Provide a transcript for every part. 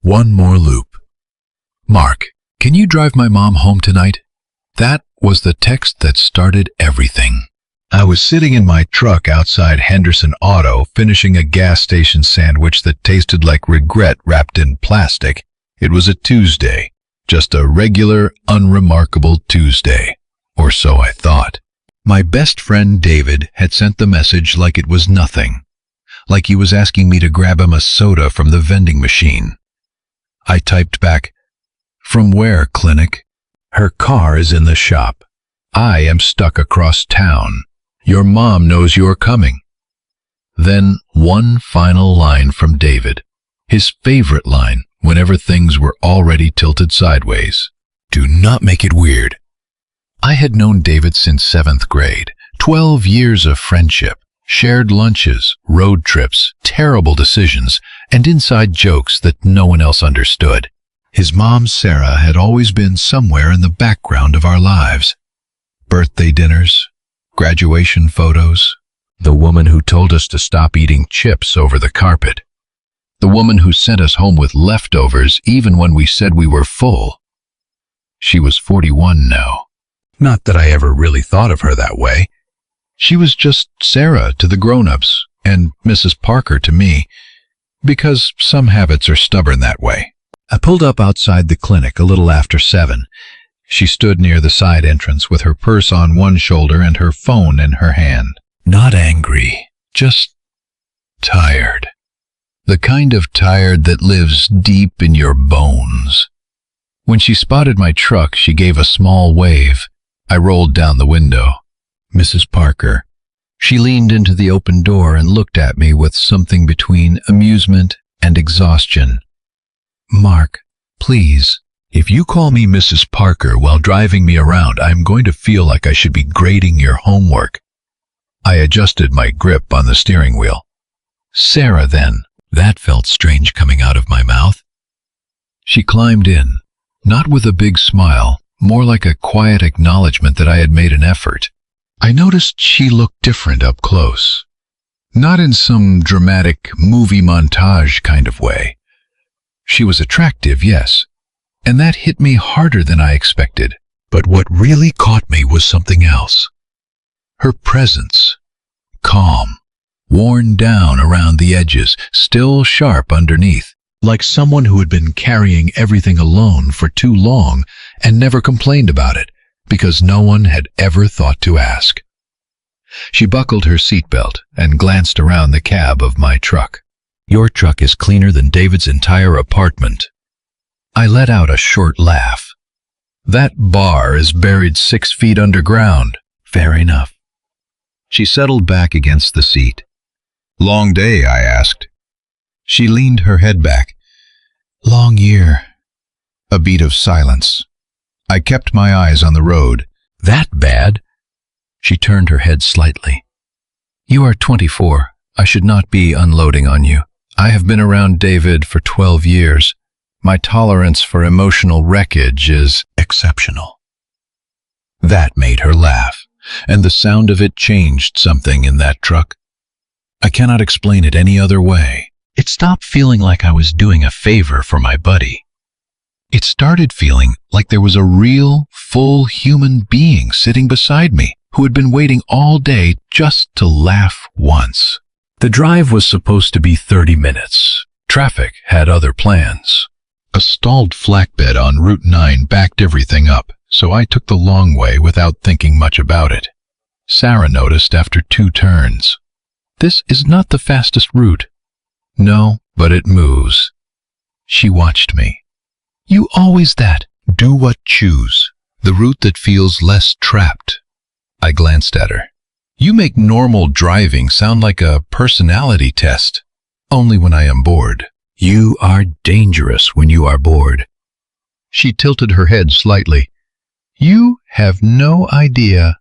One more loop. Mark, can you drive my mom home tonight? That was the text that started everything. I was sitting in my truck outside Henderson Auto, finishing a gas station sandwich that tasted like regret wrapped in plastic. It was a Tuesday, just a regular, unremarkable Tuesday, or so I thought. My best friend David had sent the message like it was nothing, like he was asking me to grab him a soda from the vending machine. I typed back, "From where, Clinic? Her car is in the shop. I am stuck across town. Your mom knows you're coming." Then one final line from David, his favorite line whenever things were already tilted sideways. "Do not make it weird." I had known David since 7th grade, 12 years of friendship, shared lunches, road trips, terrible decisions, and inside jokes that no one else understood. His mom, Sarah, had always been somewhere in the background of our lives. Birthday dinners, graduation photos, the woman who told us to stop eating chips over the carpet, the woman who sent us home with leftovers even when we said we were full. She was 41 now. Not that I ever really thought of her that way. She was just Sarah to the grown-ups and Mrs. Parker to me, because some habits are stubborn that way. I pulled up outside the clinic a little after 7. She stood near the side entrance with her purse on one shoulder and her phone in her hand. Not angry, just tired. The kind of tired that lives deep in your bones. When she spotted my truck, she gave a small wave. I rolled down the window. "Mrs. Parker." She leaned into the open door and looked at me with something between amusement and exhaustion. "Mark, please, if you call me Mrs. Parker while driving me around, I'm going to feel like I should be grading your homework." I adjusted my grip on the steering wheel. "Sarah, then." That felt strange coming out of my mouth. She climbed in, not with a big smile, more like a quiet acknowledgement that I had made an effort. I noticed she looked different up close. Not in some dramatic movie montage kind of way. She was attractive, yes, and that hit me harder than I expected. But what really caught me was something else. Her presence. Calm. Worn down around the edges, still sharp underneath. Like someone who had been carrying everything alone for too long and never complained about it, because no one had ever thought to ask. She buckled her seatbelt and glanced around the cab of my truck. "Your truck is cleaner than David's entire apartment." I let out a short laugh. "That bar is buried 6 feet underground." "Fair enough." She settled back against the seat. "Long day?" I asked. She leaned her head back. "Long year." A beat of silence. I kept my eyes on the road. "That bad?" She turned her head slightly. "You are 24. I should not be unloading on you. I have been around David for 12 years. My tolerance for emotional wreckage is exceptional." That made her laugh, and the sound of it changed something in that truck. I cannot explain it any other way. It stopped feeling like I was doing a favor for my buddy. It started feeling like there was a real, full human being sitting beside me who had been waiting all day just to laugh once. The drive was supposed to be 30 minutes. Traffic had other plans. A stalled flatbed on Route 9 backed everything up, so I took the long way without thinking much about it. Sarah noticed after 2 turns. "This is not the fastest route." "No, but it moves." She watched me. "You always that." "Do what choose. The route that feels less trapped." I glanced at her. "You make normal driving sound like a personality test." "Only when I am bored." "You are dangerous when you are bored." She tilted her head slightly. "You have no idea."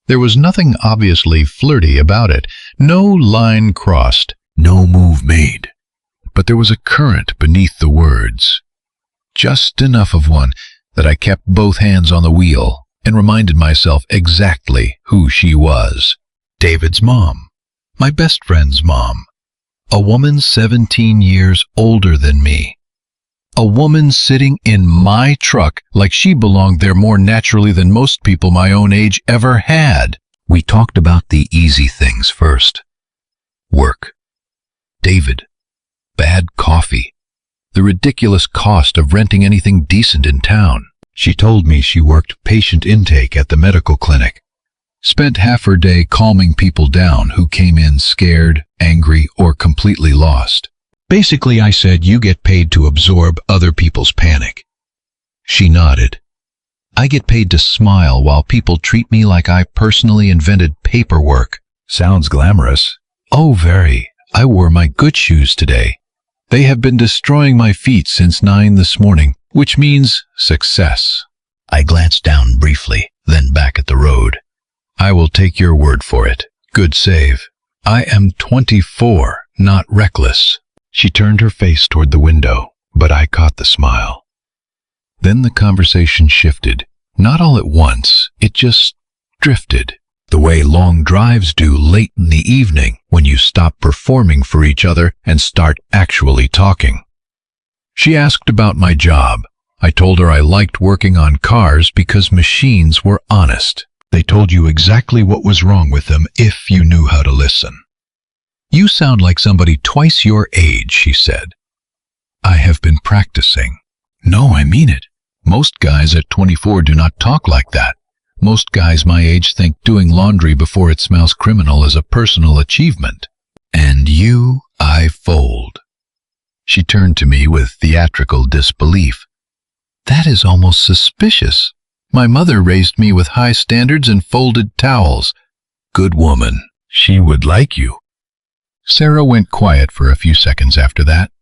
There was nothing obviously flirty about it, no line crossed, no move made. But there was a current beneath the words. Just enough of one that I kept both hands on the wheel and reminded myself exactly who she was. David's mom. My best friend's mom. A woman 17 years older than me. A woman sitting in my truck like she belonged there more naturally than most people my own age ever had. We talked about the easy things first. Work. David. Bad coffee. The ridiculous cost of renting anything decent in town. She told me she worked patient intake at the medical clinic. Spent half her day calming people down who came in scared, angry, or completely lost. Basically, I said, you get paid to absorb other people's panic. She nodded. I get paid to smile while people treat me like I personally invented paperwork. Sounds glamorous. Oh, very. I wore my good shoes today. They have been destroying my feet since 9 this morning, which means success. I glanced down briefly, then back at the road. I will take your word for it. Good save. I am 24, not reckless. She turned her face toward the window, but I caught the smile. Then the conversation shifted. Not all at once, it just drifted. The way long drives do late in the evening when you stop performing for each other and start actually talking. She asked about my job. I told her I liked working on cars because machines were honest. They told you exactly what was wrong with them if you knew how to listen. You sound like somebody twice your age, she said. I have been practicing. No, I mean it. Most guys at 24 do not talk like that. Most guys my age think doing laundry before it smells criminal is a personal achievement. And you, I fold. She turned to me with theatrical disbelief. That is almost suspicious. My mother raised me with high standards and folded towels. Good woman. She would like you. Sarah went quiet for a few seconds after that.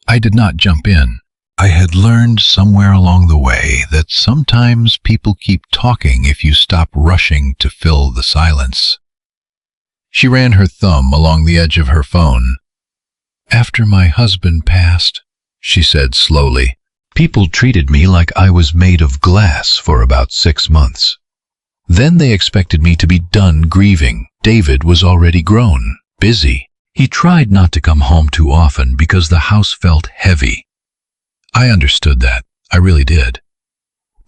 I did not jump in. I had learned somewhere along the way that sometimes people keep talking if you stop rushing to fill the silence. She ran her thumb along the edge of her phone. After my husband passed, she said slowly, people treated me like I was made of glass for about 6 months. Then they expected me to be done grieving. David was already grown, busy. He tried not to come home too often because the house felt heavy. I understood that. I really did.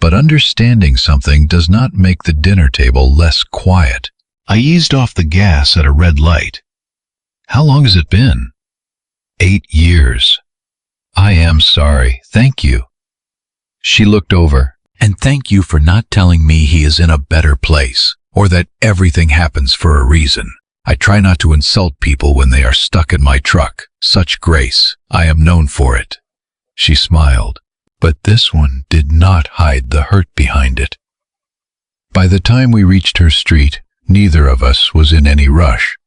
But understanding something does not make the dinner table less quiet. I eased off the gas at a red light. How long has it been? 8 years. I am sorry. Thank you. She looked over. And thank you for not telling me he is in a better place, or that everything happens for a reason. I try not to insult people when they are stuck in my truck. Such grace. I am known for it. She smiled, but this one did not hide the hurt behind it. By the time we reached her street, neither of us was in any rush.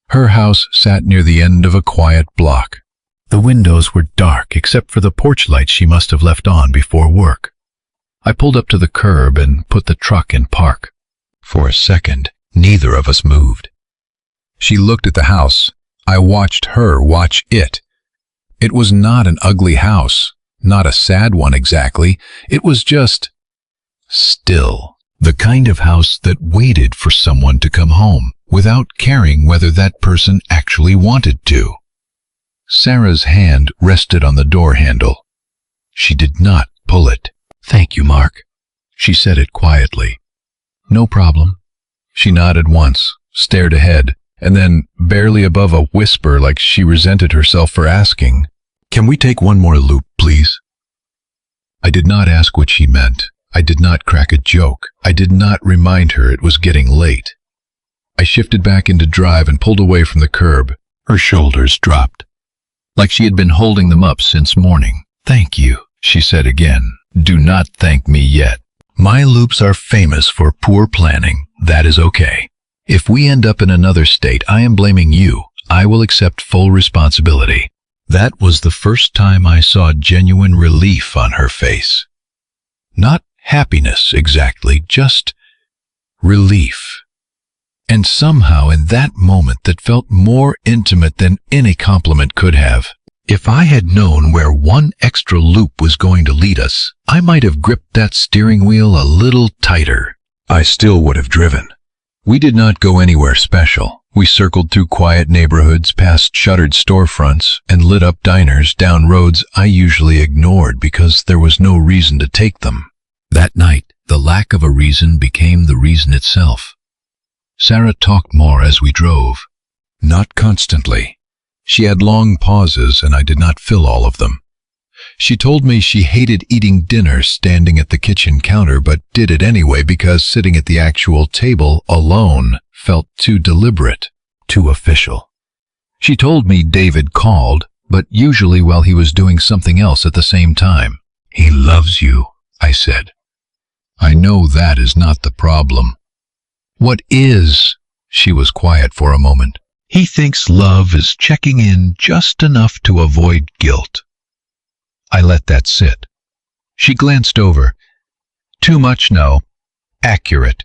Her house sat near the end of a quiet block. The windows were dark except for the porch light she must have left on before work. I pulled up to the curb and put the truck in park. For a second, neither of us moved. She looked at the house. I watched her watch it. It was not an ugly house, not a sad one exactly. It was just still. The kind of house that waited for someone to come home without caring whether that person actually wanted to. Sarah's hand rested on the door handle. She did not pull it. Thank you, Mark. She said it quietly. No problem. She nodded once, stared ahead, and then, barely above a whisper like she resented herself for asking, can we take one more loop, please? I did not ask what she meant. I did not crack a joke. I did not remind her it was getting late. I shifted back into drive and pulled away from the curb. Her shoulders dropped, like she had been holding them up since morning. Thank you, she said again. Do not thank me yet. My loops are famous for poor planning. That is okay. If we end up in another state, I am blaming you. I will accept full responsibility. That was the first time I saw genuine relief on her face. Not happiness exactly, just relief. And somehow in that moment that felt more intimate than any compliment could have. If I had known where one extra loop was going to lead us, I might have gripped that steering wheel a little tighter. I still would have driven. We did not go anywhere special. We circled through quiet neighborhoods, past shuttered storefronts, and lit up diners down roads I usually ignored because there was no reason to take them. That night, the lack of a reason became the reason itself. Sarah talked more as we drove. Not constantly. She had long pauses, and I did not fill all of them. She told me she hated eating dinner standing at the kitchen counter, but did it anyway because sitting at the actual table alone felt too deliberate, too official. She told me David called, but usually while he was doing something else at the same time. He loves you, I said. I know that is not the problem. What is? She was quiet for a moment. He thinks love is checking in just enough to avoid guilt. I let that sit. She glanced over. Too much, no. Accurate.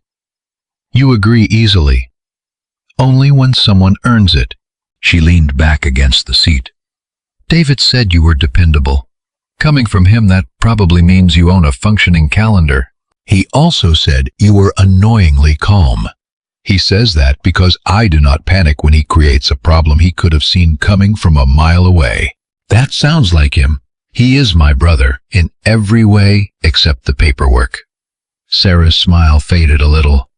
You agree easily. Only when someone earns it. She leaned back against the seat. David said you were dependable. Coming from him, that probably means you own a functioning calendar. He also said you were annoyingly calm. He says that because I do not panic when he creates a problem he could have seen coming from a mile away. That sounds like him. He is my brother in every way except the paperwork. Sarah's smile faded a little.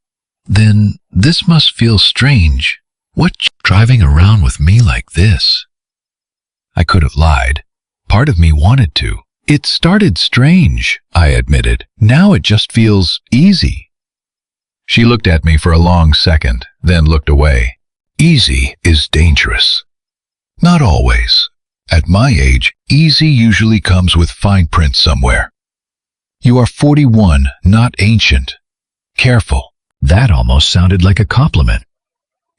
Then this must feel strange. What's driving around with me like this? I could have lied. Part of me wanted to. It started strange, I admitted. Now it just feels easy. She looked at me for a long second, then looked away. Easy is dangerous. Not always. At my age, easy usually comes with fine print somewhere. You are 41, not ancient. Careful. That almost sounded like a compliment.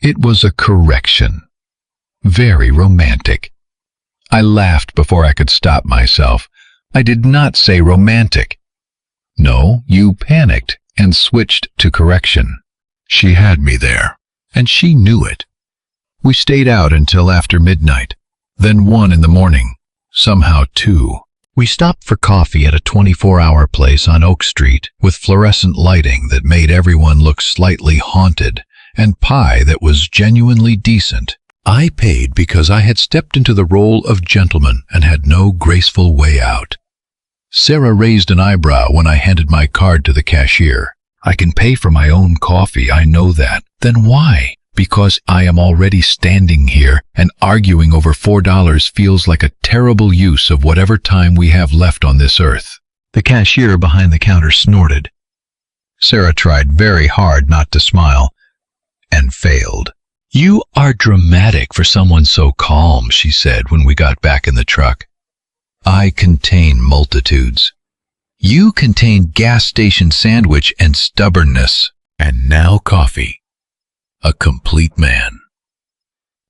It was a correction. Very romantic. I laughed before I could stop myself. I did not say romantic. No, you panicked and switched to correction. She had me there, and she knew it. We stayed out until after midnight, then 1 in the morning, somehow 2. We stopped for coffee at a 24-hour place on Oak Street with fluorescent lighting that made everyone look slightly haunted, and pie that was genuinely decent. I paid because I had stepped into the role of gentleman and had no graceful way out. Sarah raised an eyebrow when I handed my card to the cashier. I can pay for my own coffee, I know that. Then why? Because I am already standing here, and arguing over $4 feels like a terrible use of whatever time we have left on this earth. The cashier behind the counter snorted. Sarah tried very hard not to smile, and failed. You are dramatic for someone so calm, she said when we got back in the truck. I contain multitudes. You contain gas station sandwich and stubbornness, and now coffee. A complete man.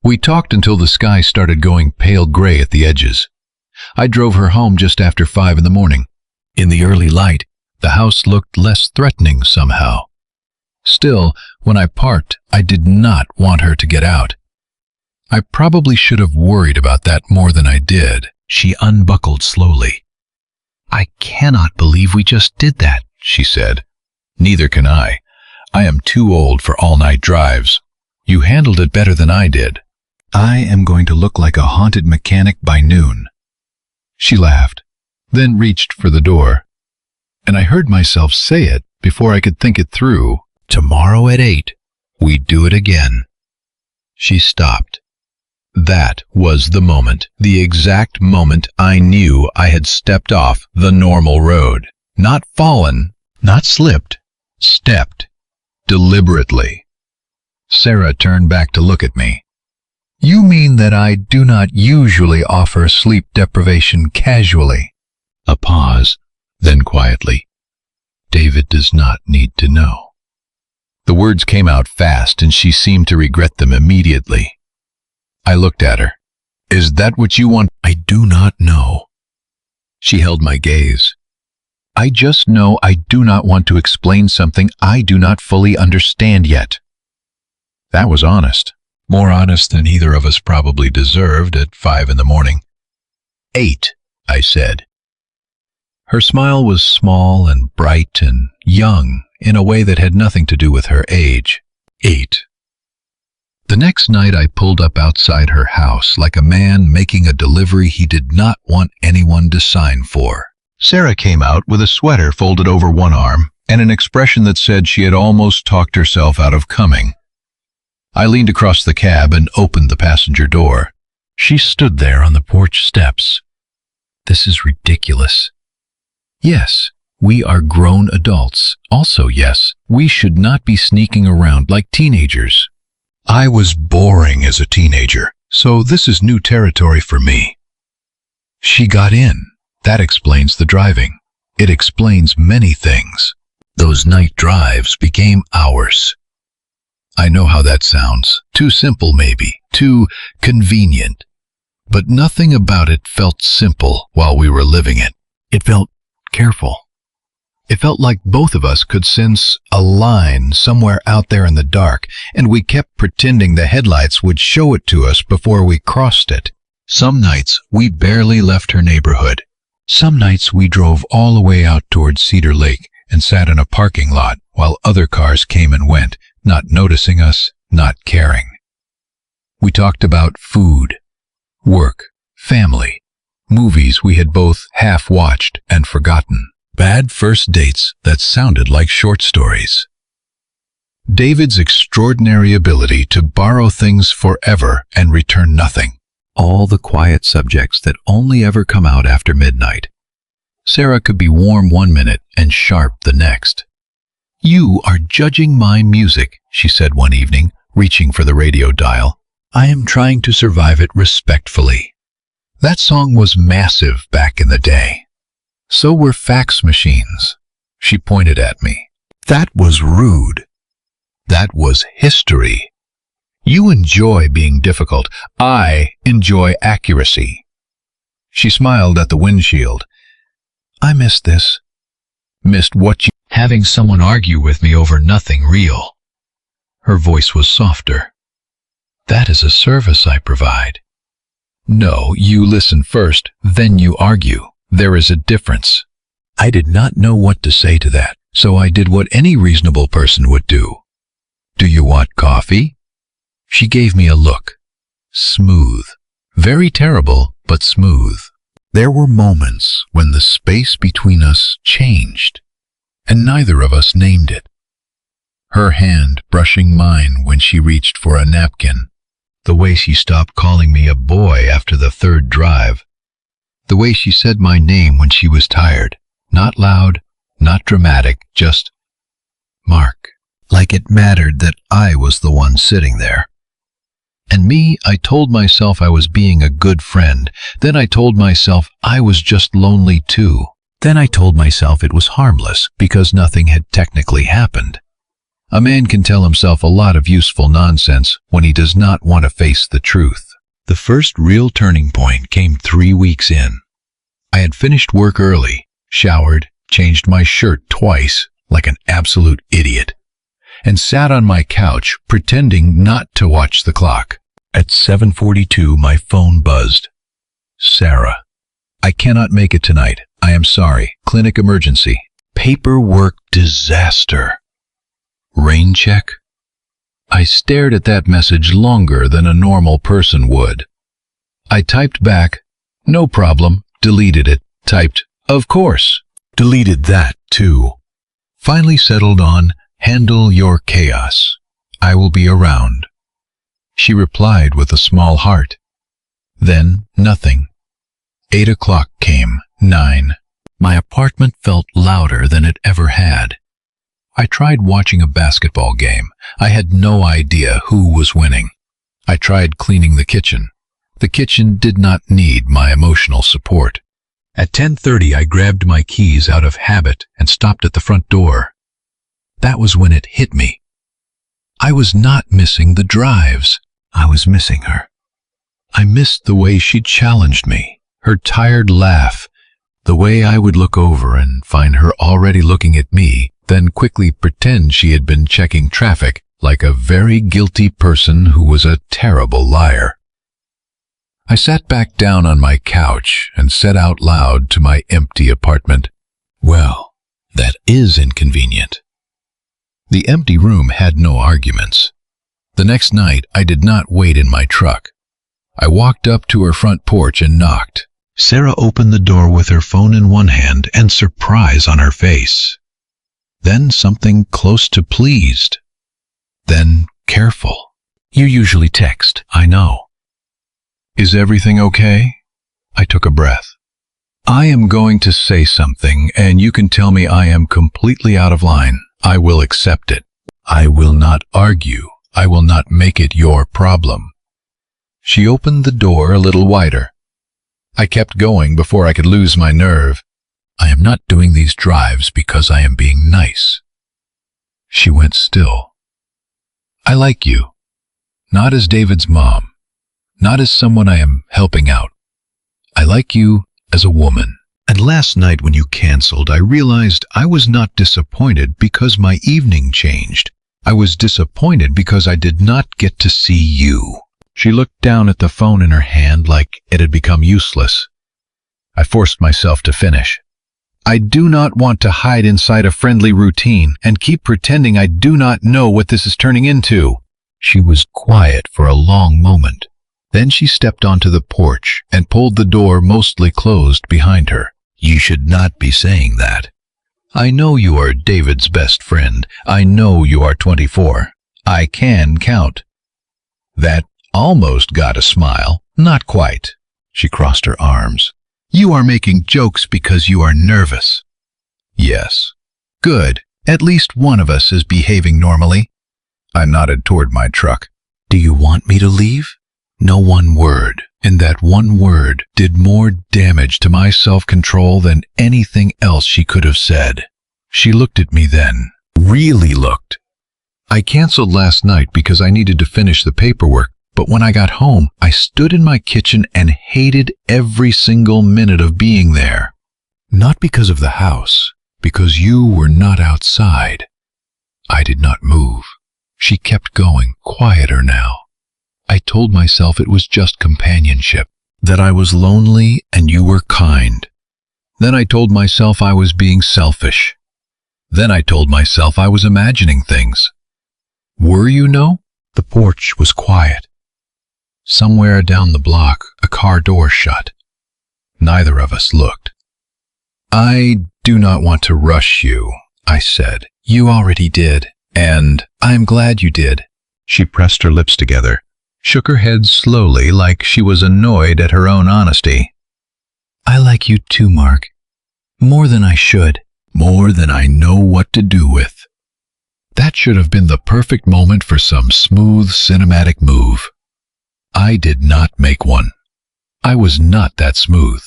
We talked until the sky started going pale gray at the edges. I drove her home just after 5 in the morning. In the early light, the house looked less threatening somehow. Still, when I parked, I did not want her to get out. I probably should have worried about that more than I did. She unbuckled slowly. I cannot believe we just did that, she said. Neither can I. I am too old for all-night drives. You handled it better than I did. I am going to look like a haunted mechanic by noon. She laughed, then reached for the door. And I heard myself say it before I could think it through. Tomorrow at 8, we do it again. She stopped. That was the moment, the exact moment I knew I had stepped off the normal road. Not fallen, not slipped, stepped. Deliberately. Sarah turned back to look at me. You mean that I do not usually offer sleep deprivation casually? A pause, then quietly. David does not need to know. The words came out fast, and she seemed to regret them immediately. I looked at her. Is that what you want? I do not know. She held my gaze. I just know I do not want to explain something I do not fully understand yet. That was honest. More honest than either of us probably deserved at 5 in the morning. 8, I said. Her smile was small and bright and young in a way that had nothing to do with her age. 8. The next night I pulled up outside her house like a man making a delivery he did not want anyone to sign for. Sarah came out with a sweater folded over one arm and an expression that said she had almost talked herself out of coming. I leaned across the cab and opened the passenger door. She stood there on the porch steps. This is ridiculous. Yes, we are grown adults. Also, yes, we should not be sneaking around like teenagers. I was boring as a teenager, so this is new territory for me. She got in. That explains the driving. It explains many things. Those night drives became ours. I know how that sounds. Too simple, maybe. Too convenient. But nothing about it felt simple while we were living it. It felt careful. It felt like both of us could sense a line somewhere out there in the dark, and we kept pretending the headlights would show it to us before we crossed it. Some nights we barely left her neighborhood. Some nights we drove all the way out towards Cedar Lake and sat in a parking lot while other cars came and went, not noticing us, not caring. We talked about food, work, family, movies we had both half-watched and forgotten. Bad first dates that sounded like short stories. David's extraordinary ability to borrow things forever and return nothing. All the quiet subjects that only ever come out after midnight. Sarah could be warm one minute and sharp the next. "You are judging my music," she said one evening, reaching for the radio dial. "I am trying to survive it respectfully." That song was massive back in the day. So were fax machines. She pointed at me. That was rude. That was history. You enjoy being difficult. I enjoy accuracy. She smiled at the windshield. I missed this. Missed what you... Having someone argue with me over nothing real. Her voice was softer. That is a service I provide. No, you listen first, then you argue. There is a difference. I did not know what to say to that, so I did what any reasonable person would do. Do you want coffee? She gave me a look. Smooth. Very terrible, but smooth. There were moments when the space between us changed, and neither of us named it. Her hand brushing mine when she reached for a napkin. The way she stopped calling me a boy after the third drive. The way she said my name when she was tired. Not loud, not dramatic, just Mark. Like it mattered that I was the one sitting there. And me, I told myself I was being a good friend. Then I told myself I was just lonely too. Then I told myself it was harmless because nothing had technically happened. A man can tell himself a lot of useful nonsense when he does not want to face the truth. The first real turning point came 3 weeks in. I had finished work early, showered, changed my shirt twice like an absolute idiot, and sat on my couch pretending not to watch the clock. At 7:42 my phone buzzed. Sarah. I cannot make it tonight. I am sorry. Clinic emergency. Paperwork disaster. Rain check? I stared at that message longer than a normal person would. I typed back, no problem, deleted it, typed, of course, deleted that too. Finally settled on, handle your chaos. I will be around. She replied with a small heart. Then nothing. 8 o'clock came, 9. My apartment felt louder than it ever had. I tried watching a basketball game. I had no idea who was winning. I tried cleaning the kitchen. The kitchen did not need my emotional support. At 10:30 I grabbed my keys out of habit and stopped at the front door. That was when it hit me. I was not missing the drives. I was missing her. I missed the way she challenged me, her tired laugh, the way I would look over and find her already looking at me, then quickly pretend she had been checking traffic like a very guilty person who was a terrible liar. I sat back down on my couch and said out loud to my empty apartment, well, that is inconvenient. The empty room had no arguments. The next night, I did not wait in my truck. I walked up to her front porch and knocked. Sarah opened the door with her phone in one hand and surprise on her face. Then something close to pleased. Then careful. You usually text, I know. Is everything okay? I took a breath. I am going to say something, and you can tell me I am completely out of line. I will accept it. I will not argue. I will not make it your problem. She opened the door a little wider. I kept going before I could lose my nerve. I am not doing these drives because I am being nice. She went still. I like you. Not as David's mom. Not as someone I am helping out. I like you as a woman. And last night when you canceled, I realized I was not disappointed because my evening changed. I was disappointed because I did not get to see you. She looked down at the phone in her hand like it had become useless. I forced myself to finish. I do not want to hide inside a friendly routine and keep pretending I do not know what this is turning into. She was quiet for a long moment. Then she stepped onto the porch and pulled the door mostly closed behind her. You should not be saying that. I know you are David's best friend. I know you are 24. I can count. That almost got a smile. Not quite. She crossed her arms. You are making jokes because you are nervous. Yes. Good. At least one of us is behaving normally. I nodded toward my truck. Do you want me to leave? No one word. And that one word did more damage to my self-control than anything else she could have said. She looked at me then. Really looked. I canceled last night because I needed to finish the paperwork, but when I got home, I stood in my kitchen and hated every single minute of being there. Not because of the house, because you were not outside. I did not move. She kept going, quieter now. I told myself it was just companionship, that I was lonely and you were kind. Then I told myself I was being selfish. Then I told myself I was imagining things. Were you, no? The porch was quiet. Somewhere down the block, a car door shut. Neither of us looked. I do not want to rush you, I said. You already did, and I'm glad you did. She pressed her lips together, shook her head slowly like she was annoyed at her own honesty. I like you too, Mark. More than I should. More than I know what to do with. That should have been the perfect moment for some smooth cinematic move. I did not make one. I was not that smooth.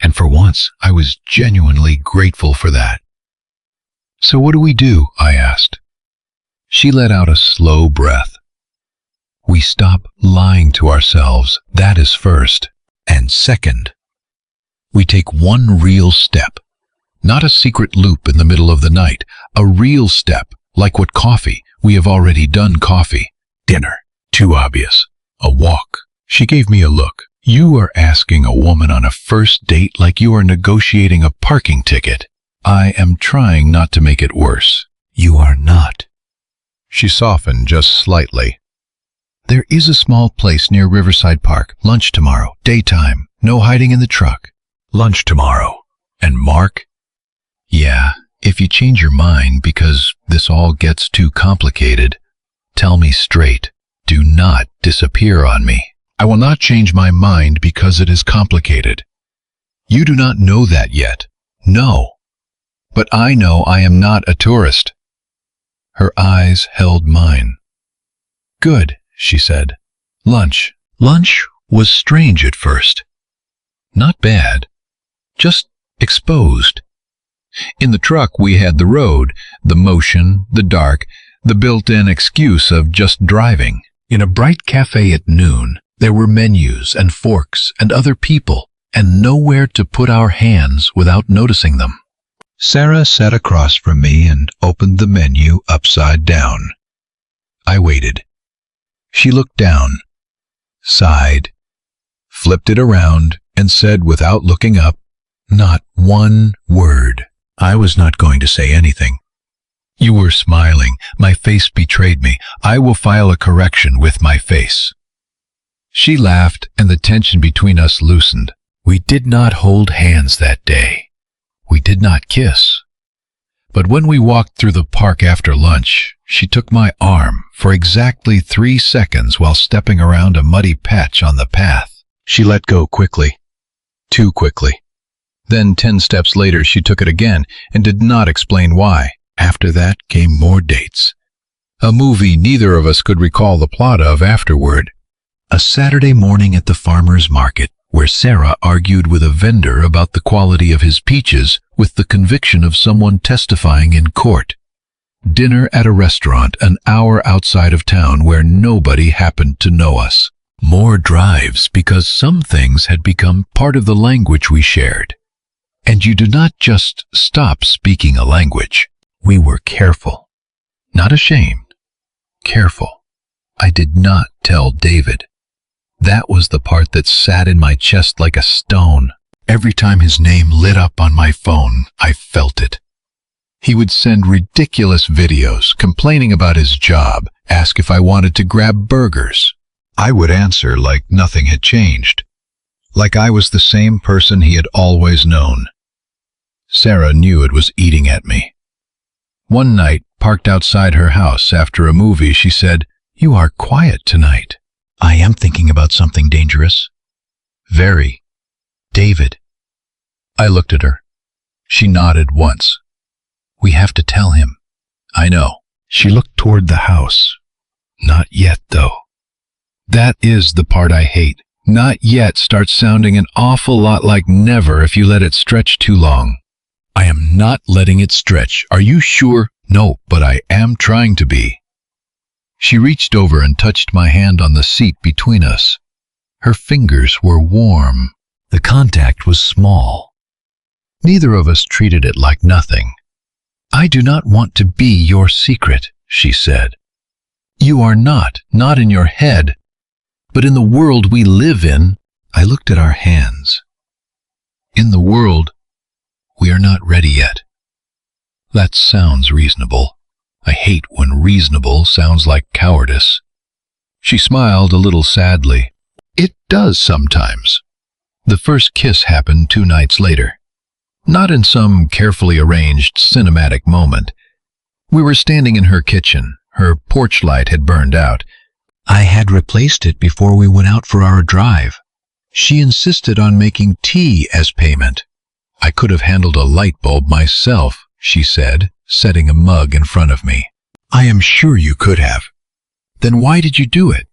And for once, I was genuinely grateful for that. So what do we do? I asked. She let out a slow breath. We stop lying to ourselves, that is first. And second, we take one real step. Not a secret loop in the middle of the night. A real step, like what coffee. We have already done coffee. Dinner. Too obvious. A walk. She gave me a look. You are asking a woman on a first date like you are negotiating a parking ticket. I am trying not to make it worse. You are not. She softened just slightly. There is a small place near Riverside Park. Lunch tomorrow. Daytime. No hiding in the truck. Lunch tomorrow. And Mark? Yeah, if you change your mind because this all gets too complicated, tell me straight. Do not disappear on me. I will not change my mind because it is complicated. You do not know that yet. No. But I know I am not a tourist. Her eyes held mine. Good, she said. Lunch. Lunch was strange at first. Not bad. Just exposed. In the truck we had the road, the motion, the dark, the built-in excuse of just driving. In a bright cafe at noon, there were menus and forks and other people, and nowhere to put our hands without noticing them. Sarah sat across from me and opened the menu upside down. I waited. She looked down, sighed, flipped it around, and said without looking up, not one word. I was not going to say anything. You were smiling. My face betrayed me. I will file a correction with my face. She laughed, and the tension between us loosened. We did not hold hands that day. We did not kiss. But when we walked through the park after lunch, she took my arm for exactly 3 seconds while stepping around a muddy patch on the path. She let go quickly. Too quickly. Then 10 steps later she took it again and did not explain why. After that came more dates. A movie neither of us could recall the plot of afterward. A Saturday morning at the farmer's market, where Sarah argued with a vendor about the quality of his peaches with the conviction of someone testifying in court. Dinner at a restaurant an hour outside of town where nobody happened to know us. More drives because some things had become part of the language we shared. And you do not just stop speaking a language. We were careful. Not ashamed. Careful. I did not tell David. That was the part that sat in my chest like a stone. Every time his name lit up on my phone, I felt it. He would send ridiculous videos, complaining about his job, ask if I wanted to grab burgers. I would answer like nothing had changed, like I was the same person he had always known. Sarah knew it was eating at me. One night, parked outside her house after a movie, she said, "You are quiet tonight." "I am thinking about something dangerous." "Very. David." I looked at her. She nodded once. "We have to tell him." "I know." She looked toward the house. "Not yet, though." That is the part I hate. Not yet starts sounding an awful lot like never if you let it stretch too long. I am not letting it stretch. Are you sure? No, but I am trying to be. She reached over and touched my hand on the seat between us. Her fingers were warm. The contact was small. Neither of us treated it like nothing. "I do not want to be your secret," she said. "You are not in your head, but in the world we live in." I looked at our hands. "In the world, we are not ready yet." That sounds reasonable. I hate when reasonable sounds like cowardice. She smiled a little sadly. "It does sometimes." The first kiss happened 2 nights later. Not in some carefully arranged cinematic moment. We were standing in her kitchen. Her porch light had burned out. I had replaced it before we went out for our drive. She insisted on making tea as payment. "I could have handled a light bulb myself," she said, setting a mug in front of me. "I am sure you could have." "Then why did you do it?"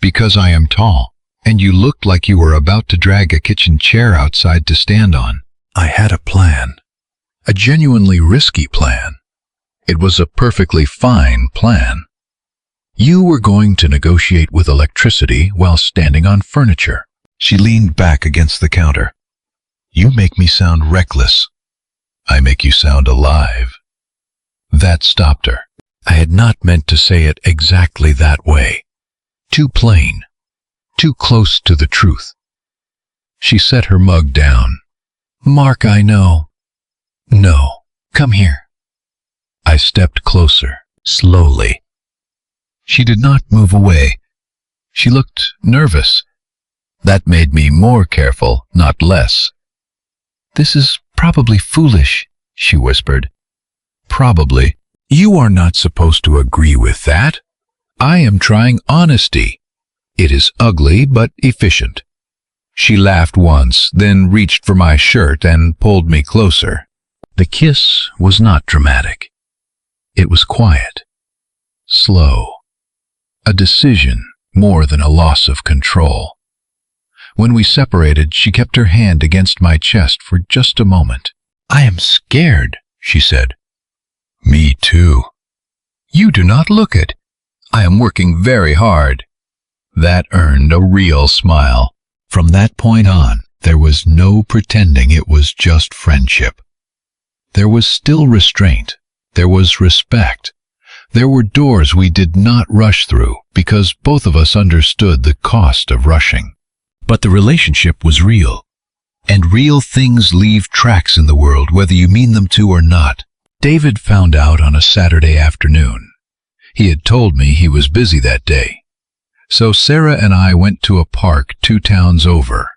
"Because I am tall, and you looked like you were about to drag a kitchen chair outside to stand on." I had a plan. A genuinely risky plan. It was a perfectly fine plan. You were going to negotiate with electricity while standing on furniture. She leaned back against the counter. "You make me sound reckless. I make you sound alive." That stopped her. I had not meant to say it exactly that way. Too plain. Too close to the truth. She set her mug down. "Mark, I know." "No, come here." I stepped closer, slowly. She did not move away. She looked nervous. That made me more careful, not less. "This is probably foolish," she whispered. "Probably. You are not supposed to agree with that. I am trying honesty. It is ugly but efficient." She laughed once, then reached for my shirt and pulled me closer. The kiss was not dramatic. It was quiet, slow, a decision more than a loss of control. When we separated, she kept her hand against my chest for just a moment. "I am scared," she said. "Me too." "You do not look it. I am working very hard." That earned a real smile. From that point on, there was no pretending it was just friendship. There was still restraint. There was respect. There were doors we did not rush through because both of us understood the cost of rushing. But the relationship was real. And real things leave tracks in the world whether you mean them to or not. David found out on a Saturday afternoon. He had told me he was busy that day. So Sarah and I went to a park 2 towns over.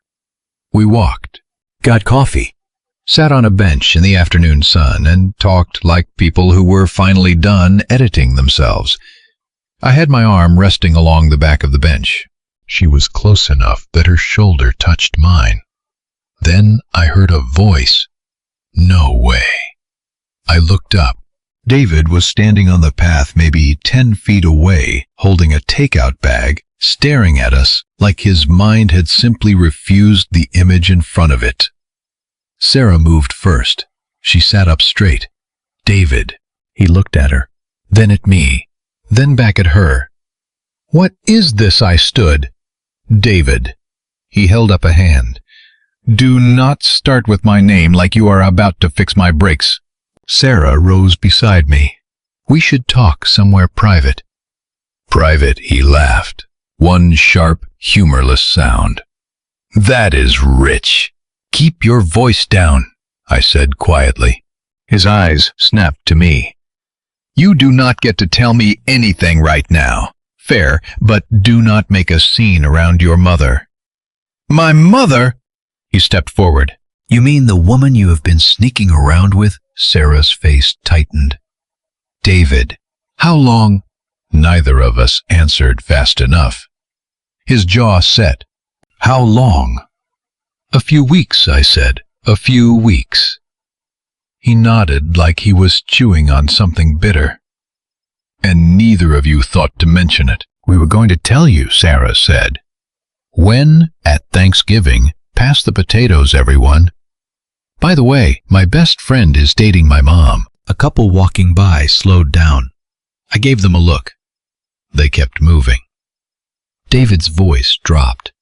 We walked, got coffee, sat on a bench in the afternoon sun, and talked like people who were finally done editing themselves. I had my arm resting along the back of the bench. She was close enough that her shoulder touched mine. Then I heard a voice. No way. I looked up. David was standing on the path maybe 10 feet away, holding a takeout bag, staring at us like his mind had simply refused the image in front of it. Sarah moved first. She sat up straight. David. He looked at her, then at me, then back at her. What is this? I stood. David. He held up a hand. Do not start with my name like you are about to fix my brakes. Sarah rose beside me. We should talk somewhere private. Private, he laughed. One sharp, humorless sound. That is rich. Keep your voice down, I said quietly. His eyes snapped to me. You do not get to tell me anything right now. Fair, but do not make a scene around your mother. My mother? He stepped forward. You mean the woman you have been sneaking around with? Sarah's face tightened. David, how long? Neither of us answered fast enough. His jaw set. How long? A few weeks, I said. A few weeks. He nodded like he was chewing on something bitter. And neither of you thought to mention it. We were going to tell you, Sarah said. When, at Thanksgiving, pass the potatoes, everyone. By the way, my best friend is dating my mom. A couple walking by slowed down. I gave them a look. They kept moving. David's voice dropped,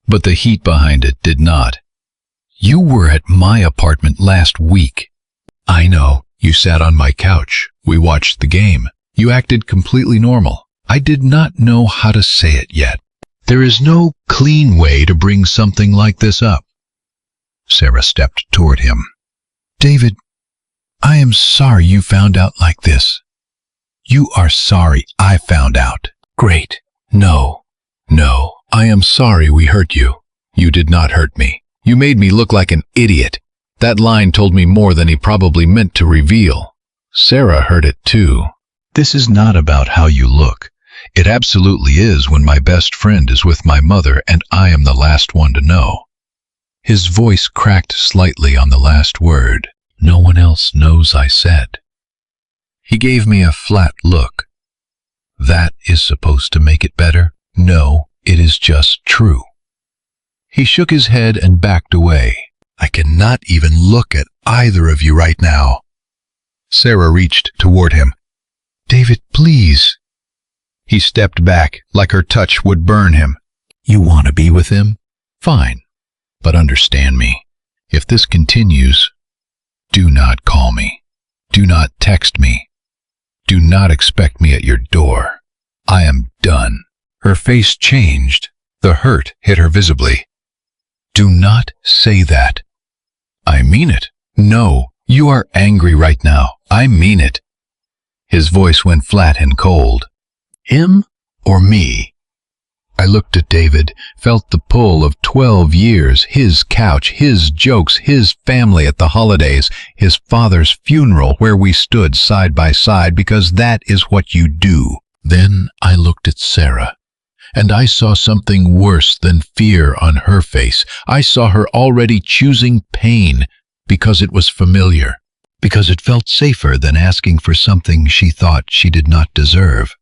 but the heat behind it did not. You were at my apartment last week. I know. You sat on my couch. We watched the game. You acted completely normal. I did not know how to say it yet. There is no clean way to bring something like this up. Sarah stepped toward him. David, I am sorry you found out like this. You are sorry I found out. Great. No, I am sorry we hurt you. You did not hurt me. You made me look like an idiot. That line told me more than he probably meant to reveal. Sarah heard it too. This is not about how you look. It absolutely is when my best friend is with my mother and I am the last one to know. His voice cracked slightly on the last word. No one else knows, I said. He gave me a flat look. That is supposed to make it better? No, it is just true. He shook his head and backed away. I cannot even look at either of you right now. Sarah reached toward him. David, please. He stepped back like her touch would burn him. You want to be with him? Fine. But understand me. If this continues, do not call me. Do not text me. Do not expect me at your door. I am done. Her face changed. The hurt hit her visibly. Do not say that. I mean it. No, you are angry right now. I mean it. His voice went flat and cold. Him or me? I looked at David, felt the pull of 12 years, his couch, his jokes, his family at the holidays, his father's funeral where we stood side by side because that is what you do. Then I looked at Sarah, and I saw something worse than fear on her face. I saw her already choosing pain because it was familiar, because it felt safer than asking for something she thought she did not deserve.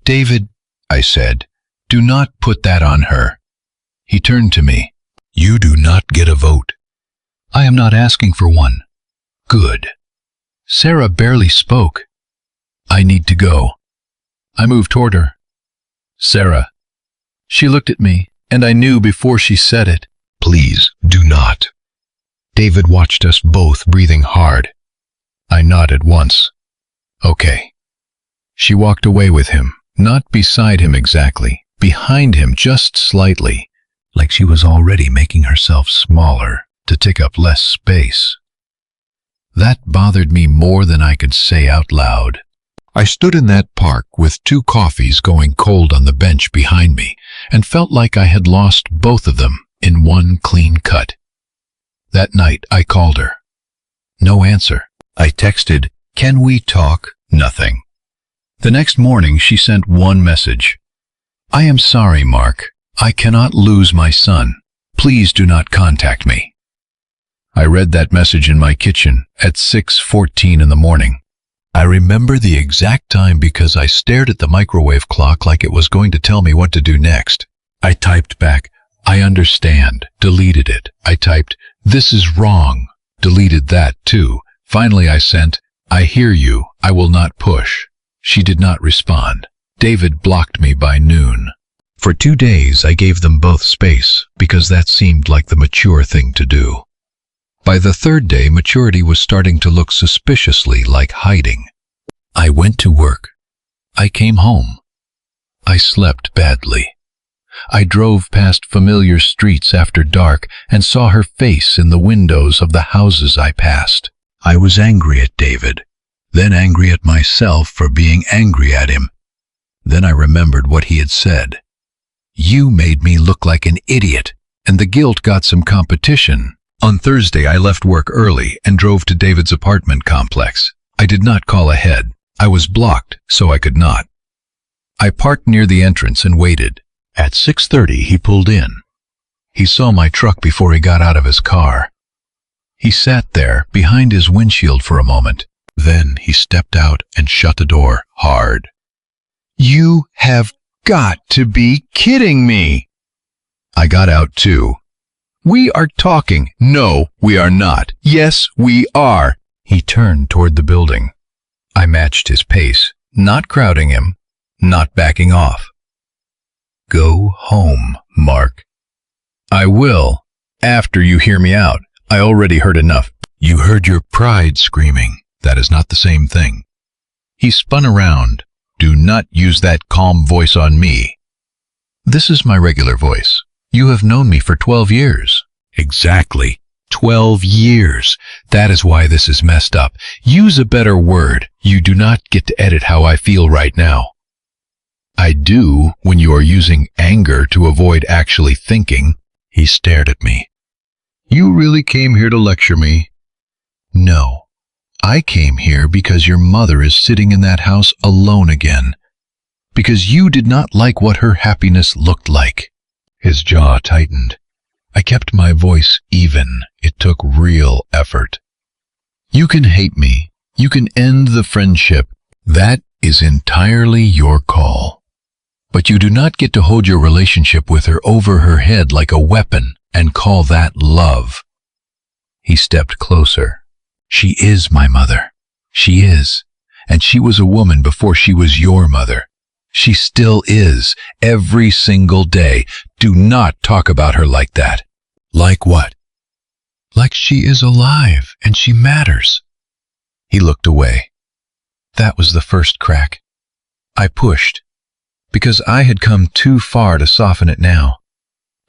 David, I said, do not put that on her. He turned to me. You do not get a vote. I am not asking for one. Good. Sarah barely spoke. I need to go. I moved toward her. Sarah. She looked at me, and I knew before she said it. Please do not. David watched us both breathing hard. I nodded once. Okay. She walked away with him, not beside him exactly. Behind him just slightly, like she was already making herself smaller to take up less space. That bothered me more than I could say out loud. I stood in that park with 2 coffees going cold on the bench behind me and felt like I had lost both of them in one clean cut. That night I called her. No answer. I texted, "Can we talk?" Nothing. The next morning she sent one message. "I am sorry, Mark. I cannot lose my son. Please do not contact me." I read that message in my kitchen at 6:14 in the morning. I remember the exact time because I stared at the microwave clock like it was going to tell me what to do next. I typed back, "I understand," deleted it. I typed, "This is wrong," deleted that too. Finally I sent, "I hear you, I will not push." She did not respond. David blocked me by noon. For 2 days I gave them both space because that seemed like the mature thing to do. By the 3rd day, maturity was starting to look suspiciously like hiding. I went to work. I came home. I slept badly. I drove past familiar streets after dark and saw her face in the windows of the houses I passed. I was angry at David, then angry at myself for being angry at him. Then I remembered what he had said. "You made me look like an idiot," and the guilt got some competition. On Thursday, I left work early and drove to David's apartment complex. I did not call ahead. I was blocked, so I could not. I parked near the entrance and waited. At 6:30, he pulled in. He saw my truck before he got out of his car. He sat there behind his windshield for a moment. Then he stepped out and shut the door hard. "You have got to be kidding me!" I got out too. "We are talking." "No, we are not." "Yes, we are." He turned toward the building. I matched his pace, not crowding him, not backing off. "Go home, Mark." "I will, after you hear me out. I already heard enough." "You heard your pride screaming. That is not the same thing." He spun around. "Do not use that calm voice on me." "This is my regular voice. You have known me for 12 years. "Exactly. 12 years. That is why this is messed up. Use a better word. You do not get to edit how I feel right now." "I do when you are using anger to avoid actually thinking." He stared at me. "You really came here to lecture me?" "No. I came here because your mother is sitting in that house alone again. Because you did not like what her happiness looked like." His jaw tightened. I kept my voice even. It took real effort. "You can hate me. You can end the friendship. That is entirely your call. But you do not get to hold your relationship with her over her head like a weapon and call that love." He stepped closer. "She is my mother. She is. And she was a woman before she was your mother. She still is, every single day. Do not talk about her like that." "Like what?" "Like she is alive and she matters." He looked away. That was the first crack. I pushed, because I had come too far to soften it now.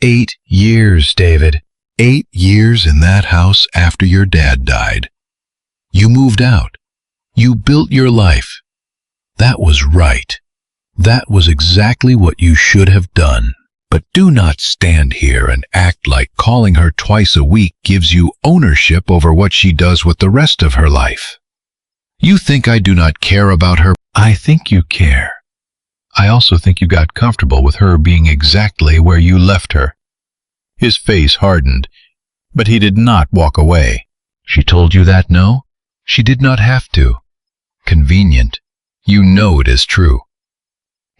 8 years, David. 8 years in that house after your dad died. You moved out. You built your life. That was right. That was exactly what you should have done. But do not stand here and act like calling her twice a week gives you ownership over what she does with the rest of her life. You think I do not care about her? I think you care. I also think you got comfortable with her being exactly where you left her." His face hardened, but he did not walk away. "She told you that, no? She did not have to. Convenient. You know it is true."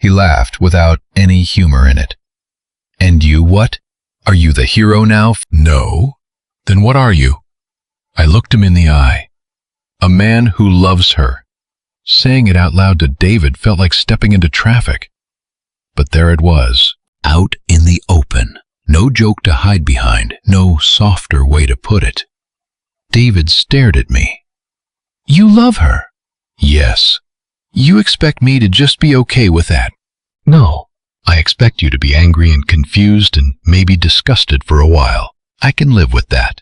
He laughed without any humor in it. "And you what? Are you the hero now?" "No." "Then what are you?" I looked him in the eye. "A man who loves her." Saying it out loud to David felt like stepping into traffic. But there it was, out in the open. No joke to hide behind, no softer way to put it. David stared at me. "You love her?" "Yes." "You expect me to just be okay with that?" "No. I expect you to be angry and confused and maybe disgusted for a while. I can live with that."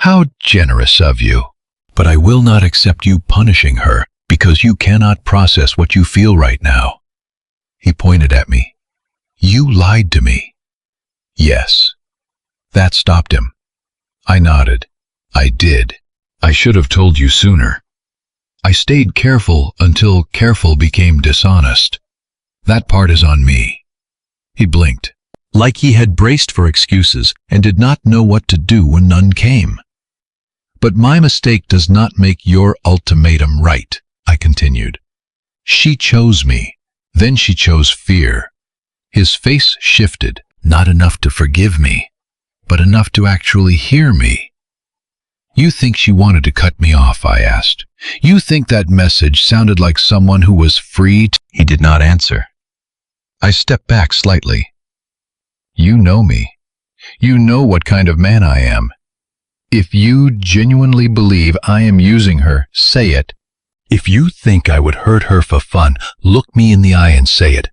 "How generous of you." But I will not accept you punishing her because you cannot process what you feel right now. He pointed at me. You lied to me. Yes. That stopped him. I nodded. I did. I should have told you sooner. I stayed careful until careful became dishonest. That part is on me. He blinked, like he had braced for excuses and did not know what to do when none came. But my mistake does not make your ultimatum right, I continued. She chose me, then she chose fear. His face shifted, not enough to forgive me, but enough to actually hear me. You think she wanted to cut me off, I asked. You think that message sounded like someone who was free to— He did not answer. I stepped back slightly. You know me. You know what kind of man I am. If you genuinely believe I am using her, say it. If you think I would hurt her for fun, look me in the eye and say it.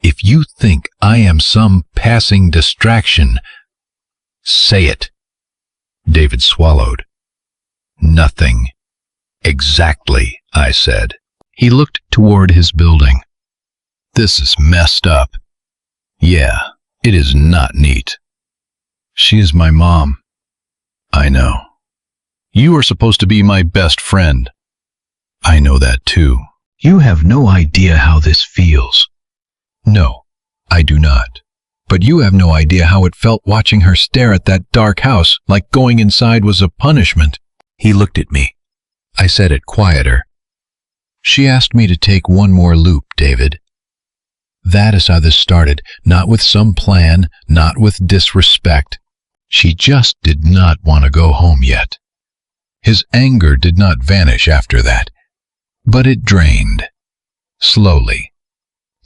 If you think I am some passing distraction, say it. David swallowed. Nothing. Exactly, I said. He looked toward his building. This is messed up. Yeah, it is not neat. She is my mom. I know. You are supposed to be my best friend. I know that too. You have no idea how this feels. No, I do not. But you have no idea how it felt watching her stare at that dark house, like going inside was a punishment. He looked at me. I said it quieter. She asked me to take one more loop, David. That is how this started, not with some plan, not with disrespect. She just did not want to go home yet. His anger did not vanish after that, but it drained, slowly,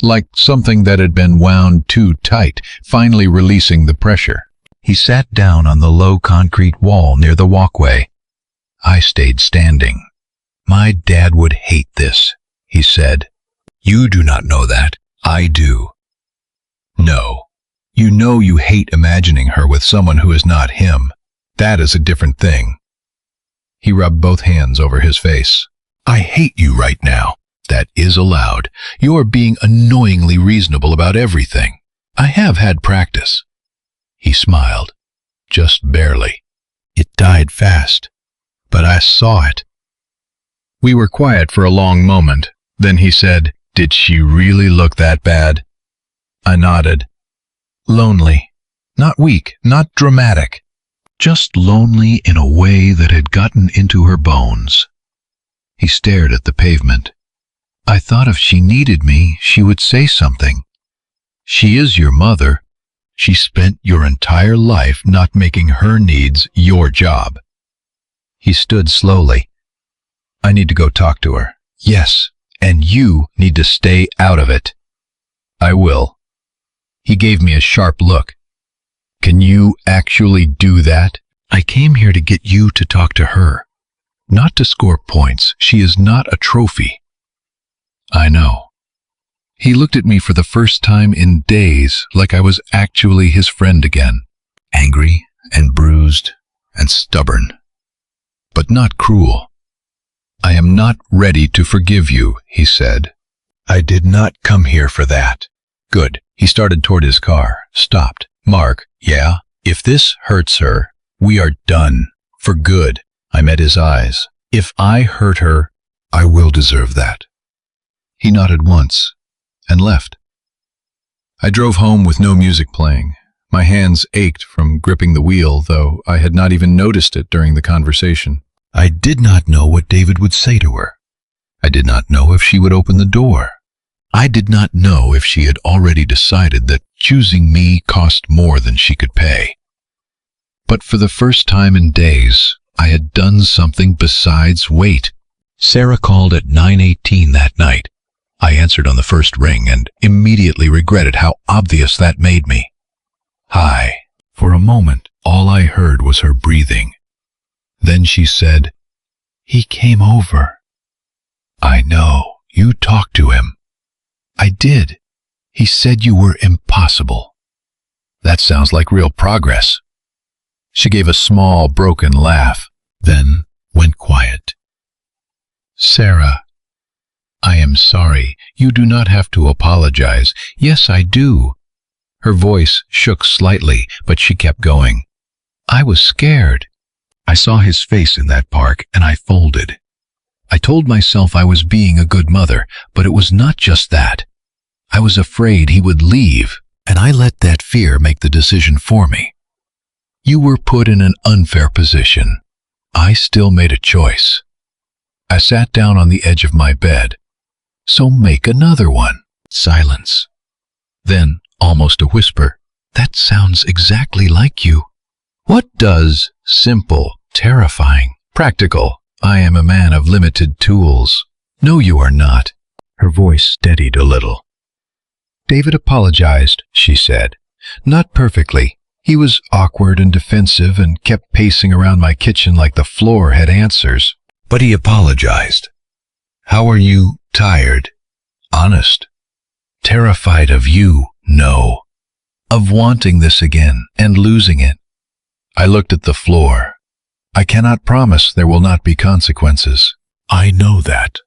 like something that had been wound too tight, finally releasing the pressure. He sat down on the low concrete wall near the walkway. I stayed standing. My dad would hate this, he said. You do not know that. I do. No. You know you hate imagining her with someone who is not him. That is a different thing. He rubbed both hands over his face. I hate you right now. That is allowed. You are being annoyingly reasonable about everything. I have had practice. He smiled. Just barely. It died fast. But I saw it. We were quiet for a long moment. Then he said, Did she really look that bad? I nodded. Lonely. Not weak, not dramatic. Just lonely in a way that had gotten into her bones. He stared at the pavement. I thought if she needed me, she would say something. She is your mother. She spent your entire life not making her needs your job. He stood slowly. I need to go talk to her. Yes, and you need to stay out of it. I will. He gave me a sharp look. Can you actually do that? I came here to get you to talk to her. Not to score points. She is not a trophy. I know. He looked at me for the first time in days, like I was actually his friend again. Angry and bruised and stubborn. But not cruel. I am not ready to forgive you, he said. I did not come here for that. Good. He started toward his car, stopped. Mark, yeah? If this hurts her, we are done. For good. I met his eyes. If I hurt her, I will deserve that. He nodded once and left. I drove home with no music playing. My hands ached from gripping the wheel, though I had not even noticed it during the conversation. I did not know what David would say to her. I did not know if she would open the door. I did not know if she had already decided that choosing me cost more than she could pay. But for the first time in days, I had done something besides wait. Sarah called at 9:18 that night. I answered on the first ring and immediately regretted how obvious that made me. Hi. For a moment, all I heard was her breathing. Then she said, He came over. I know. You talked to him. I did. He said you were impossible. That sounds like real progress. She gave a small, broken laugh, then went quiet. Sarah, I am sorry. You do not have to apologize. Yes, I do. Her voice shook slightly, but she kept going. I was scared. I saw his face in that park, and I folded. I told myself I was being a good mother, but it was not just that. I was afraid he would leave, and I let that fear make the decision for me. You were put in an unfair position. I still made a choice. I sat down on the edge of my bed. So make another one. Silence. Then, almost a whisper, that sounds exactly like you. What does? Simple, terrifying, practical. I am a man of limited tools. No, you are not. Her voice steadied a little. David apologized, she said. Not perfectly. He was awkward and defensive and kept pacing around my kitchen like the floor had answers. But he apologized. How are you? Tired. Honest. Terrified of you? No. Of wanting this again and losing it. I looked at the floor. I cannot promise there will not be consequences. I know that.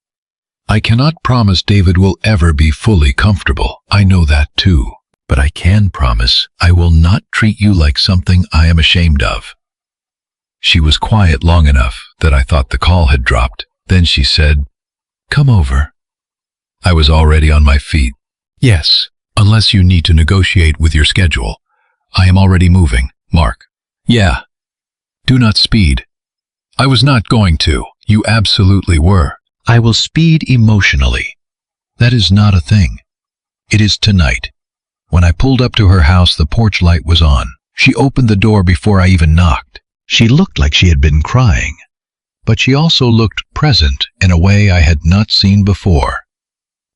I cannot promise David will ever be fully comfortable. I know that too. But I can promise I will not treat you like something I am ashamed of. She was quiet long enough that I thought the call had dropped. Then she said, Come over. I was already on my feet. Yes, unless you need to negotiate with your schedule. I am already moving, Mark. Yeah. Do not speed. I was not going to. You absolutely were. I will speed emotionally. That is not a thing. It is tonight. When I pulled up to her house, the porch light was on. She opened the door before I even knocked. She looked like she had been crying, but she also looked present in a way I had not seen before.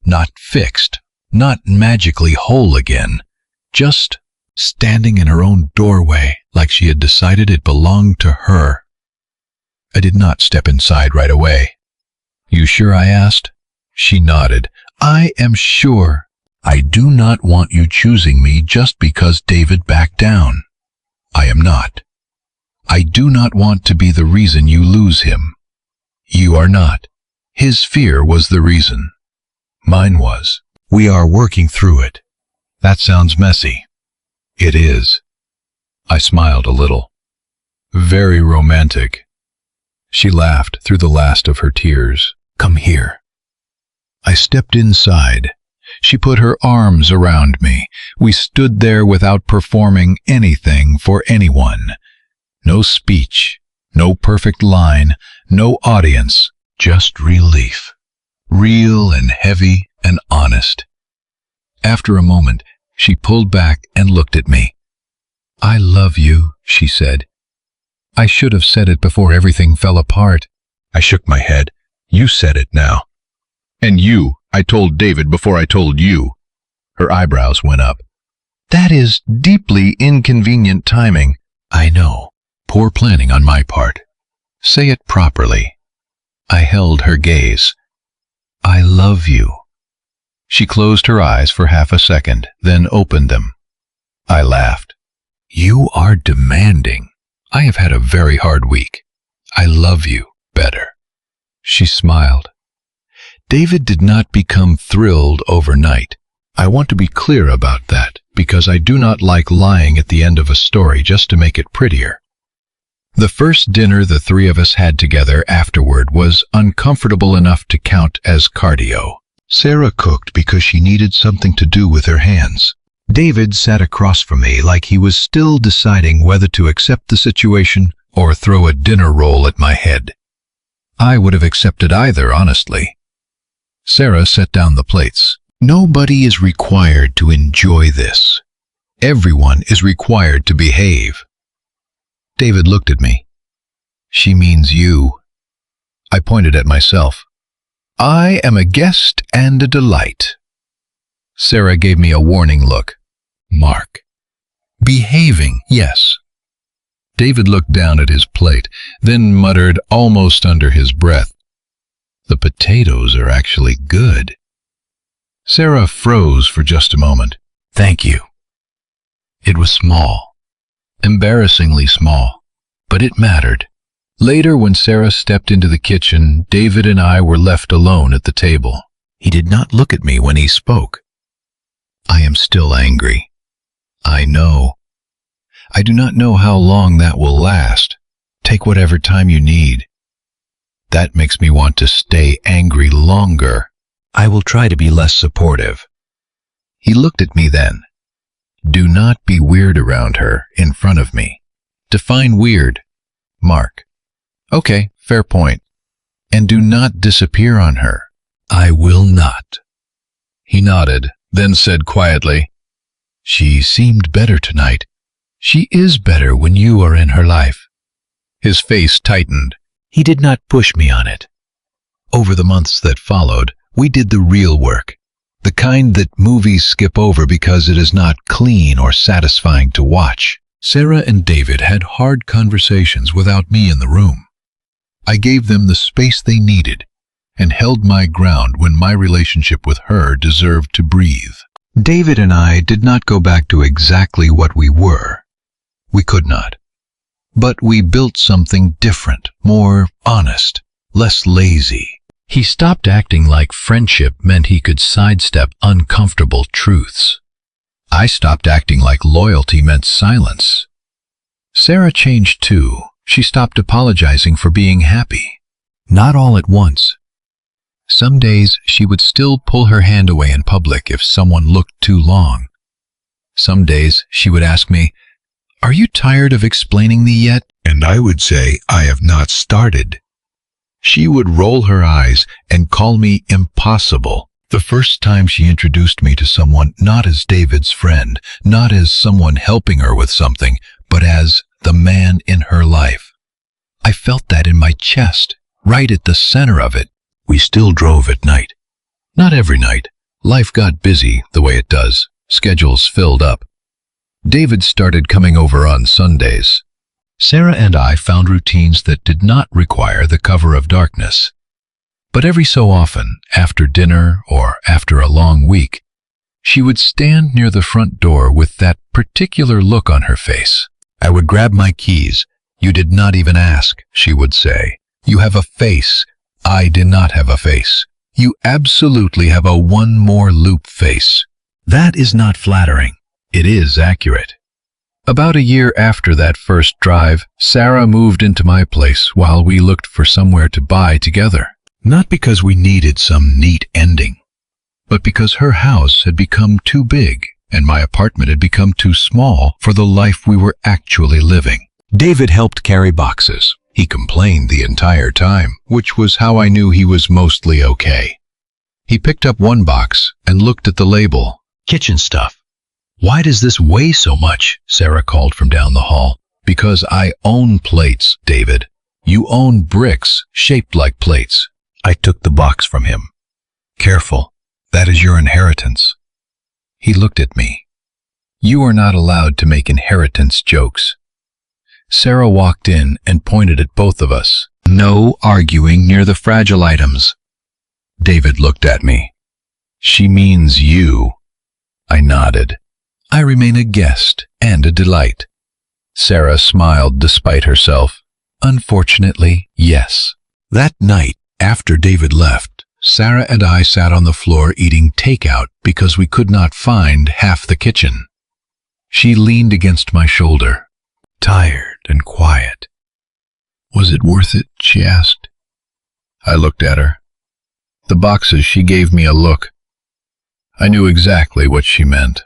Not fixed, not magically whole again, just standing in her own doorway like she had decided it belonged to her. I did not step inside right away. You sure? I asked. She nodded. I am sure. I do not want you choosing me just because David backed down. I am not. I do not want to be the reason you lose him. You are not. His fear was the reason. Mine was. We are working through it. That sounds messy. It is. I smiled a little. Very romantic. She laughed through the last of her tears. Come here. I stepped inside. She put her arms around me. We stood there without performing anything for anyone. No speech, no perfect line, no audience, just relief. Real and heavy and honest. After a moment, she pulled back and looked at me. I love you, she said. I should have said it before everything fell apart. I shook my head. You said it now. And you, I told David before I told you. Her eyebrows went up. That is deeply inconvenient timing. I know. Poor planning on my part. Say it properly. I held her gaze. I love you. She closed her eyes for half a second, then opened them. I laughed. You are demanding. I have had a very hard week. I love you better. She smiled. David did not become thrilled overnight. I want to be clear about that, because I do not like lying at the end of a story just to make it prettier. The first dinner the three of us had together afterward was uncomfortable enough to count as cardio. Sarah cooked because she needed something to do with her hands. David sat across from me like he was still deciding whether to accept the situation or throw a dinner roll at my head. I would have accepted either, honestly. Sarah set down the plates. Nobody is required to enjoy this. Everyone is required to behave. David looked at me. She means you. I pointed at myself. I am a guest and a delight. Sarah gave me a warning look. Mark. Behaving, yes. David looked down at his plate, then muttered almost under his breath. The potatoes are actually good. Sarah froze for just a moment. Thank you. It was small. Embarrassingly small. But it mattered. Later, when Sarah stepped into the kitchen, David and I were left alone at the table. He did not look at me when he spoke. I am still angry. I know. I do not know how long that will last. Take whatever time you need. That makes me want to stay angry longer. I will try to be less supportive. He looked at me then. Do not be weird around her in front of me. Define weird. Mark. Okay, fair point. And do not disappear on her. I will not. He nodded, then said quietly, She seemed better tonight. She is better when you are in her life. His face tightened. He did not push me on it. Over the months that followed, we did the real work, the kind that movies skip over because it is not clean or satisfying to watch. Sarah and David had hard conversations without me in the room. I gave them the space they needed and held my ground when my relationship with her deserved to breathe. David and I did not go back to exactly what we were. We could not. But we built something different, more honest, less lazy. He stopped acting like friendship meant he could sidestep uncomfortable truths. I stopped acting like loyalty meant silence. Sarah changed too. She stopped apologizing for being happy. Not all at once. Some days she would still pull her hand away in public if someone looked too long. Some days she would ask me, Are you tired of explaining me yet? And I would say, I have not started. She would roll her eyes and call me impossible. The first time she introduced me to someone not as David's friend, not as someone helping her with something, but as the man in her life. I felt that in my chest, right at the center of it. We still drove at night. Not every night. Life got busy the way it does. Schedules filled up. David started coming over on Sundays. Sarah and I found routines that did not require the cover of darkness. But every so often, after dinner or after a long week, she would stand near the front door with that particular look on her face. I would grab my keys. You did not even ask, she would say. You have a face. I did not have a face. You absolutely have a one more loop face. That is not flattering. It is accurate. About a year after that first drive, Sarah moved into my place while we looked for somewhere to buy together. Not because we needed some neat ending, but because her house had become too big and my apartment had become too small for the life we were actually living. David helped carry boxes. He complained the entire time, which was how I knew he was mostly okay. He picked up one box and looked at the label, kitchen stuff. Why does this weigh so much? Sarah called from down the hall. Because I own plates, David. You own bricks shaped like plates. I took the box from him. Careful, that is your inheritance. He looked at me. You are not allowed to make inheritance jokes. Sarah walked in and pointed at both of us. No arguing near the fragile items. David looked at me. She means you. I nodded. I remain a guest and a delight. Sarah smiled despite herself. Unfortunately, yes. That night, after David left, Sarah and I sat on the floor eating takeout because we could not find half the kitchen. She leaned against my shoulder, tired and quiet. Was it worth it? She asked. I looked at her. The boxes, she gave me a look. I knew exactly what she meant.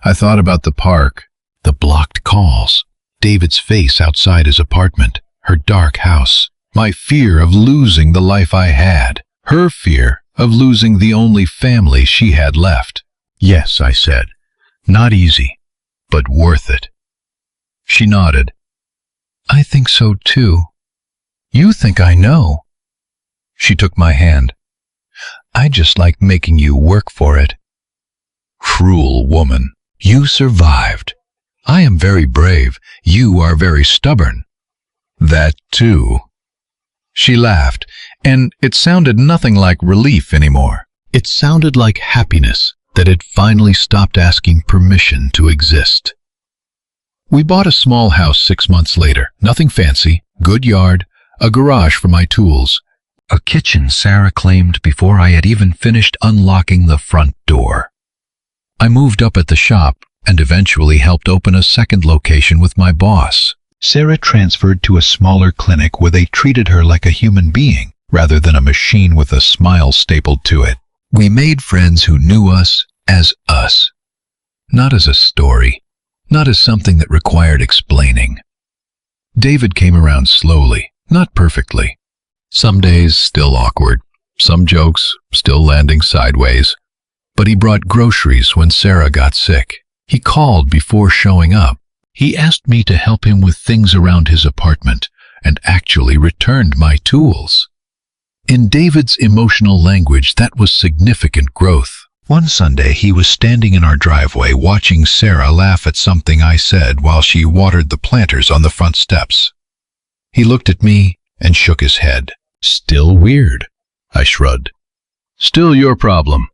I thought about the park, the blocked calls, David's face outside his apartment, her dark house, my fear of losing the life I had, her fear of losing the only family she had left. Yes, I said, not easy, but worth it. She nodded. I think so too. You think I know. She took my hand. I just like making you work for it. Cruel woman. You survived. I am very brave. You are very stubborn. That too. She laughed, and it sounded nothing like relief anymore. It sounded like happiness that had finally stopped asking permission to exist. We bought a small house 6 months later. Nothing fancy, good yard, a garage for my tools, a kitchen Sarah claimed before I had even finished unlocking the front door. I moved up at the shop and eventually helped open a second location with my boss. Sarah transferred to a smaller clinic where they treated her like a human being rather than a machine with a smile stapled to it. We made friends who knew us, not as a story, not as something that required explaining. David came around slowly, not perfectly. Some days still awkward, some jokes still landing sideways. But he brought groceries when Sarah got sick. He called before showing up. He asked me to help him with things around his apartment and actually returned my tools. In David's emotional language, that was significant growth. One Sunday, he was standing in our driveway watching Sarah laugh at something I said while she watered the planters on the front steps. He looked at me and shook his head. Still weird, I shrugged. Still your problem.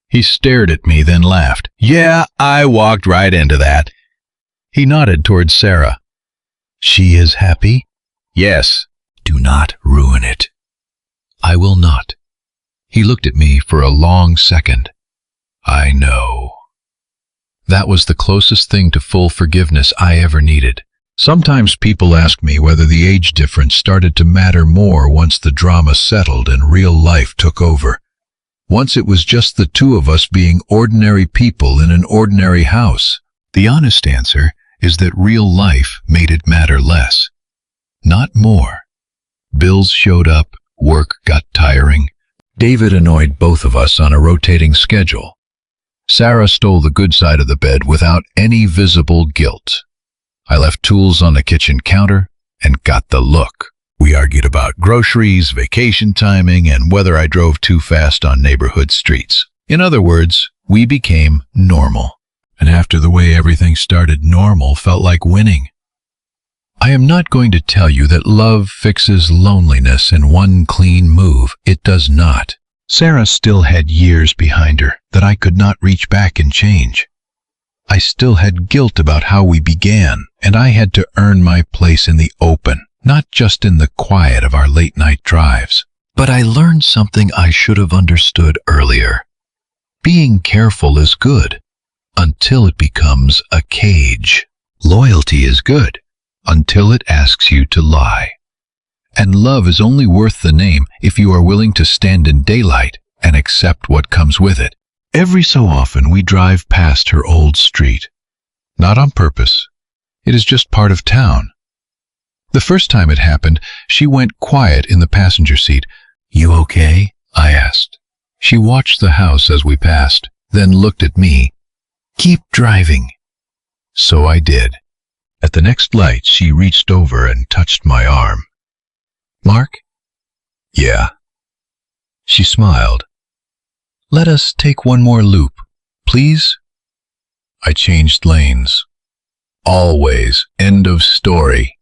He stared at me, then laughed. Yeah, I walked right into that. He nodded towards Sarah. She is happy? Yes. Do not ruin it. I will not. He looked at me for a long second. I know. That was the closest thing to full forgiveness I ever needed. Sometimes people ask me whether the age difference started to matter more once the drama settled and real life took over. Once it was just the two of us being ordinary people in an ordinary house. The honest answer is that real life made it matter less, not more. Bills showed up, work got tiring. David annoyed both of us on a rotating schedule. Sarah stole the good side of the bed without any visible guilt. I left tools on the kitchen counter and got the look. We argued about groceries, vacation timing, and whether I drove too fast on neighborhood streets. In other words, we became normal. And after the way everything started, normal felt like winning. I am not going to tell you that love fixes loneliness in one clean move. It does not. Sarah still had years behind her that I could not reach back and change. I still had guilt about how we began, and I had to earn my place in the open, not just in the quiet of our late-night drives. But I learned something I should have understood earlier. Being careful is good, until it becomes a cage. Loyalty is good, until it asks you to lie. And love is only worth the name if you are willing to stand in daylight and accept what comes with it. Every so often we drive past her old street. Not on purpose. It is just part of town. The first time it happened, she went quiet in the passenger seat. You okay? I asked. She watched the house as we passed, then looked at me. Keep driving. So I did. At the next light, she reached over and touched my arm. Mark? Yeah. She smiled. Let us take one more loop, please? I changed lanes. Always, end of story.